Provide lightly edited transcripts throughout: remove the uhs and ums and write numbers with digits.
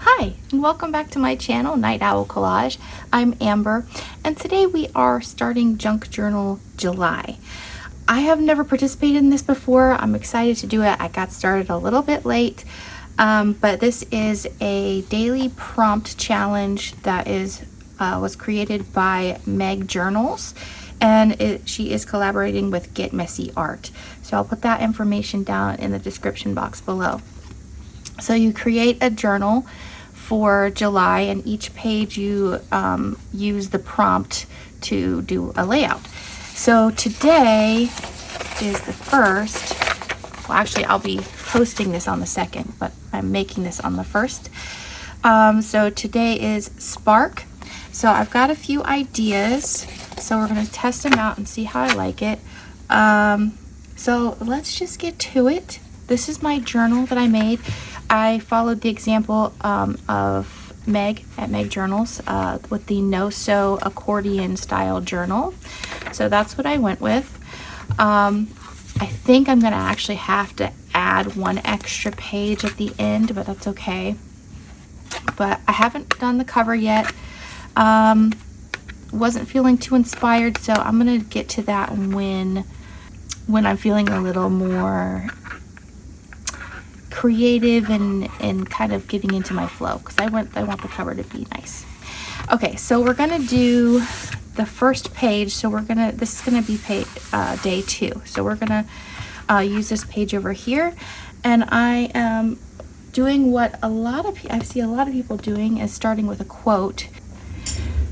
Hi, and welcome back to my channel, Night Owl Collage. I'm Amber, and today we are starting Junk Journal July. I have never participated in this before. I'm excited to do it. I got started a little bit late, but this is a daily prompt challenge that was created by Meg Journals, and she is collaborating with Get Messy Art. So I'll put that information down in the description box below. So you create a journal for July, and each page you use the prompt to do a layout. So today is the first. Well, actually, I'll be posting this on the second, but I'm making this on the first. So today is Spark. So I've got a few ideas. So we're going to test them out and see how I like it. So let's just get to it. This is my journal that I made. I followed the example of Meg at Meg Journals with the no-sew accordion style journal. So that's what I went with. I think I'm gonna actually have to add one extra page at the end, but that's okay. But I haven't done the cover yet. Wasn't feeling too inspired, so I'm gonna get to that when I'm feeling a little more creative and kind of getting into my flow, because I want the cover to be nice. Okay, so we're gonna do the first page. So this is gonna be day 2. So we're gonna use this page over here, and I am doing what I see a lot of people doing, is starting with a quote.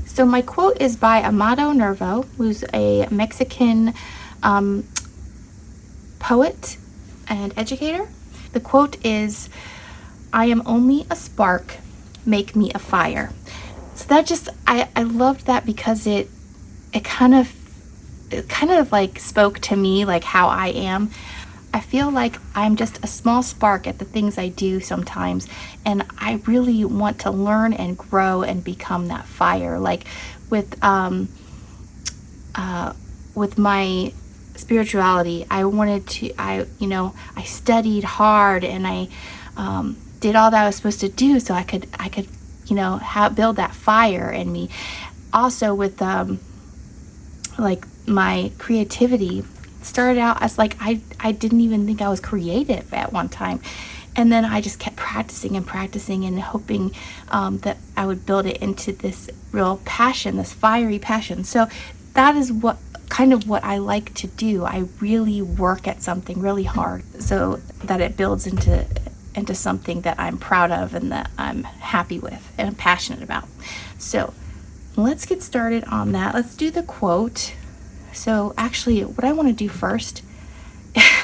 So my quote is by Amado Nervo, who's a Mexican poet and educator. The quote is, "I am only a spark, make me a fire." So that I loved that, because it kind of like spoke to me, like how I am. I feel like I'm just a small spark at the things I do sometimes, and I really want to learn and grow and become that fire. Like with my spirituality, I studied hard, and I did all that I was supposed to do, so I could build that fire in me. Also with like my creativity, started out as like I didn't even think I was creative at one time, and then I just kept practicing and hoping that I would build it into this real passion, this fiery passion. So that is what I like to do. I really work at something really hard so that it builds into something that I'm proud of and that I'm happy with and I'm passionate about. So let's get started on that. Let's do the quote. So actually, what I want to do first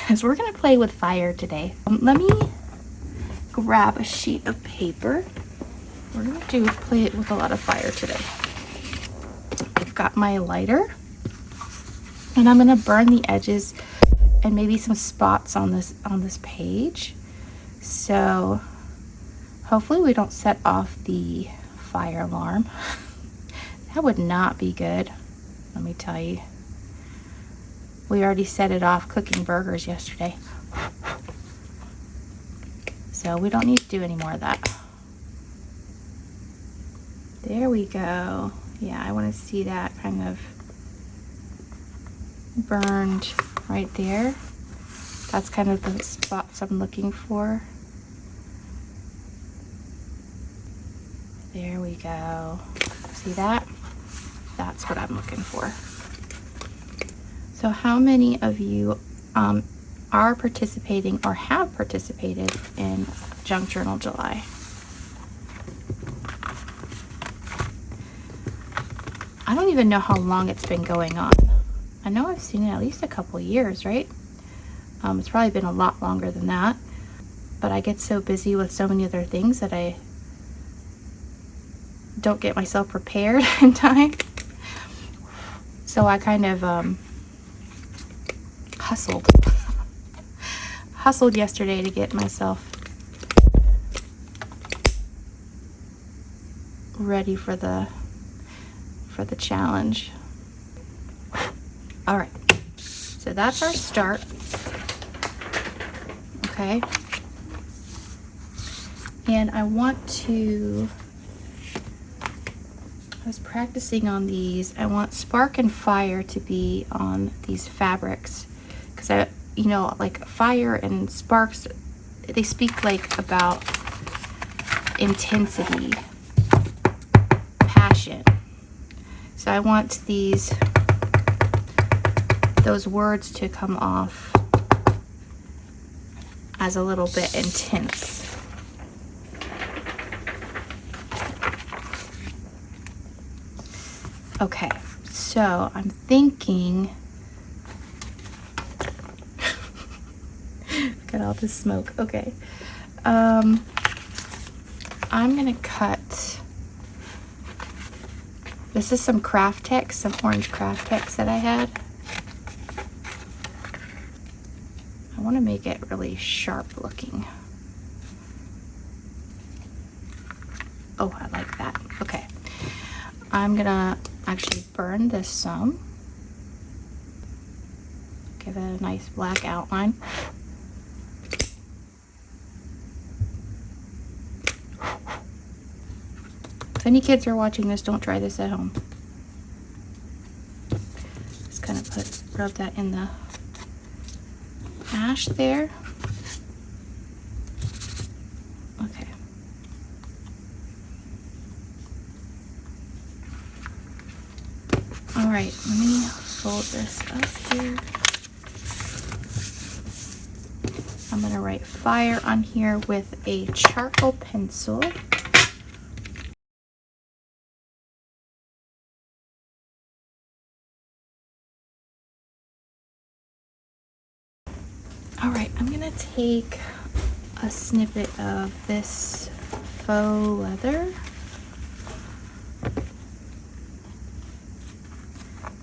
is we're going to play with fire today. Let me grab a sheet of paper. We're going to play it with a lot of fire today. I've got my lighter, and I'm going to burn the edges and maybe some spots on this page. So hopefully we don't set off the fire alarm. That would not be good, let me tell you. We already set it off cooking burgers yesterday. So we don't need to do any more of that. There we go. Yeah, I want to see that kind of burned right there. That's kind of the spots I'm looking for. There we go. See that? That's what I'm looking for. So how many of you are participating or have participated in Junk Journal July? I don't even know how long it's been going on. I know I've seen it at least a couple years, right? It's probably been a lot longer than that, but I get so busy with so many other things that I don't get myself prepared in time. So I kind of hustled yesterday to get myself ready for the challenge. All right, so that's our start. Okay, And I want to, I was practicing on these. I want spark and fire to be on these fabrics, because I, you know, like fire and sparks, they speak like about intensity, passion. So I want these, those words to come off as a little bit intense. Okay, so I'm thinking, look at all this smoke. Okay, I'm gonna cut, this is some Craft Tex, some orange Craft Tex that I had. I want to make it really sharp looking. Oh, I like that. Okay, I'm gonna actually burn this some. Give it a nice black outline. If any kids are watching this, don't try this at home. Just kind of rub that in the ash there. Okay. All right, let me fold this up here. I'm gonna write fire on here with a charcoal pencil. All right, I'm gonna take a snippet of this faux leather,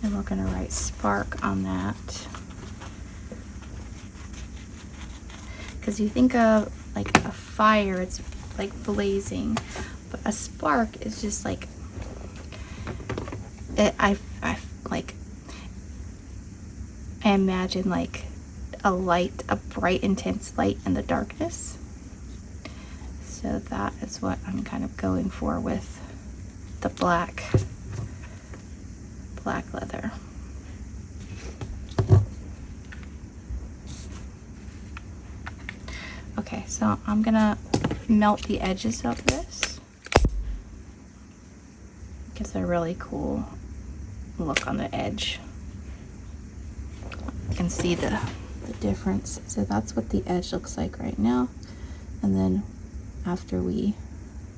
and we're gonna write spark on that. Because you think of like a fire, it's like blazing, but a spark is just like, I like, I imagine like a light, a bright, intense light in the darkness. So that is what I'm kind of going for with the black leather. Okay, so I'm gonna melt the edges of this. Gives a really cool look on the edge. You can see the difference. So that's what the edge looks like right now. And then after we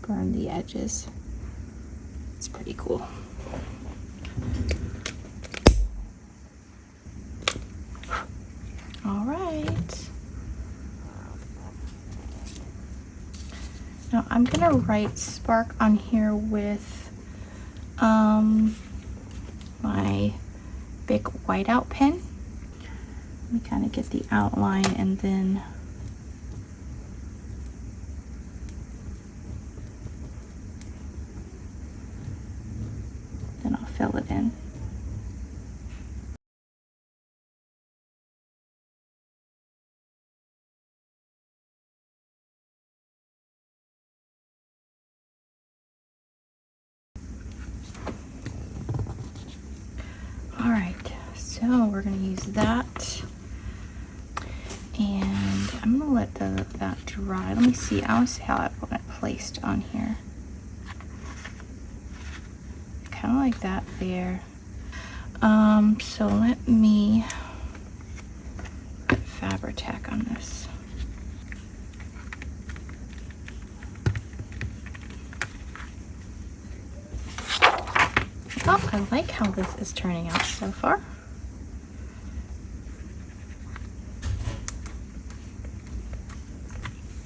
burn the edges, it's pretty cool. All right. Now I'm gonna write spark on here with my big whiteout pen. Let me kind of get the outline, and then I'll fill it in. All right, so we're gonna use that, and I'm gonna let that dry. Let me see. I want to see how I want it placed on here. Kind of like that there. So let me put Fabri-Tac on this. Well, I like how this is turning out so far.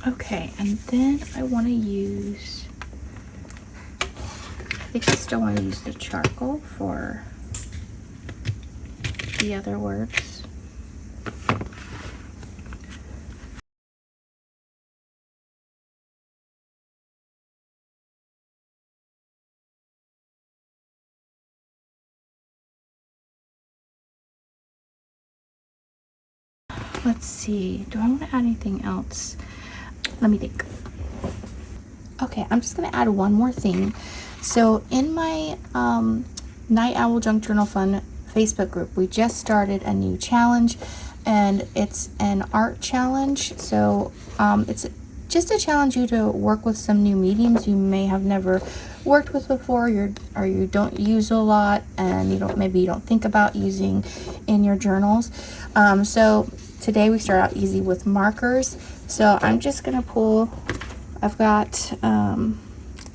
Okay, and then I want to use, I think I still want to use the charcoal for the other words. Let's see, do I want to add anything else? Let me think. Okay, I'm just going to add one more thing. So in my Night Owl Junk Journal Fun Facebook group, we just started a new challenge, and it's an art challenge. So it's just a challenge you to work with some new mediums you may have never worked with before, or you don't use a lot, and maybe you don't think about using in your journals. So today we start out easy with markers. So I'm just going to pull. I've got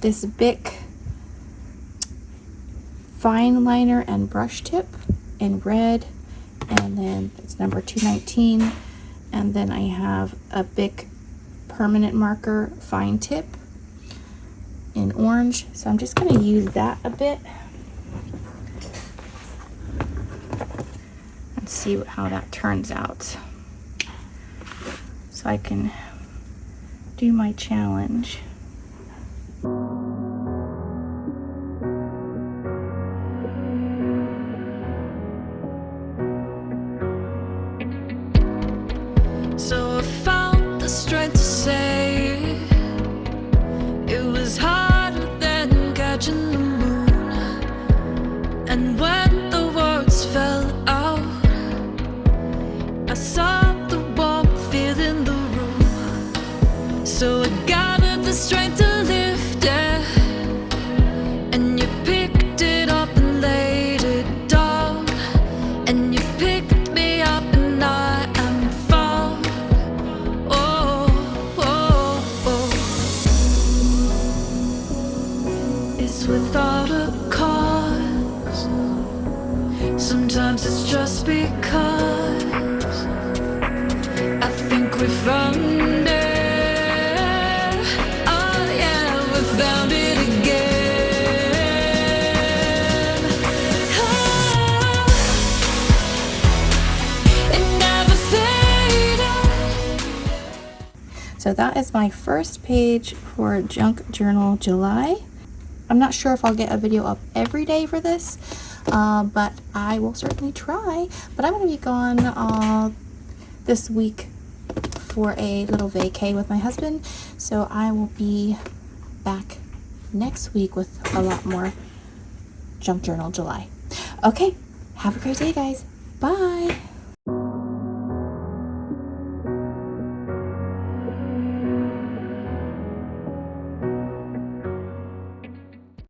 this Bic fine liner and brush tip in red, and then it's number 219, and then I have a Bic permanent marker fine tip in orange. So I'm just going to use that a bit and see how that turns out, so I can do my challenge. So I found the strength to say it was harder than catching the moon. And when the words fell out, I saw the warmth filling the room. So I gathered the strength to lift it, and you picked it up and laid it down, and you picked me up and I am found. Oh, oh, oh. It's without a cause. Sometimes it's just because I think we found it. Oh yeah, we found it again. Oh, it never faded. So that is my first page for Junk Journal July. I'm not sure if I'll get a video up every day for this, but I will certainly try. But I'm going to be gone this week for a little vacay with my husband, so I will be back next week with a lot more Junk Journal July. Okay, have a great day, guys. Bye.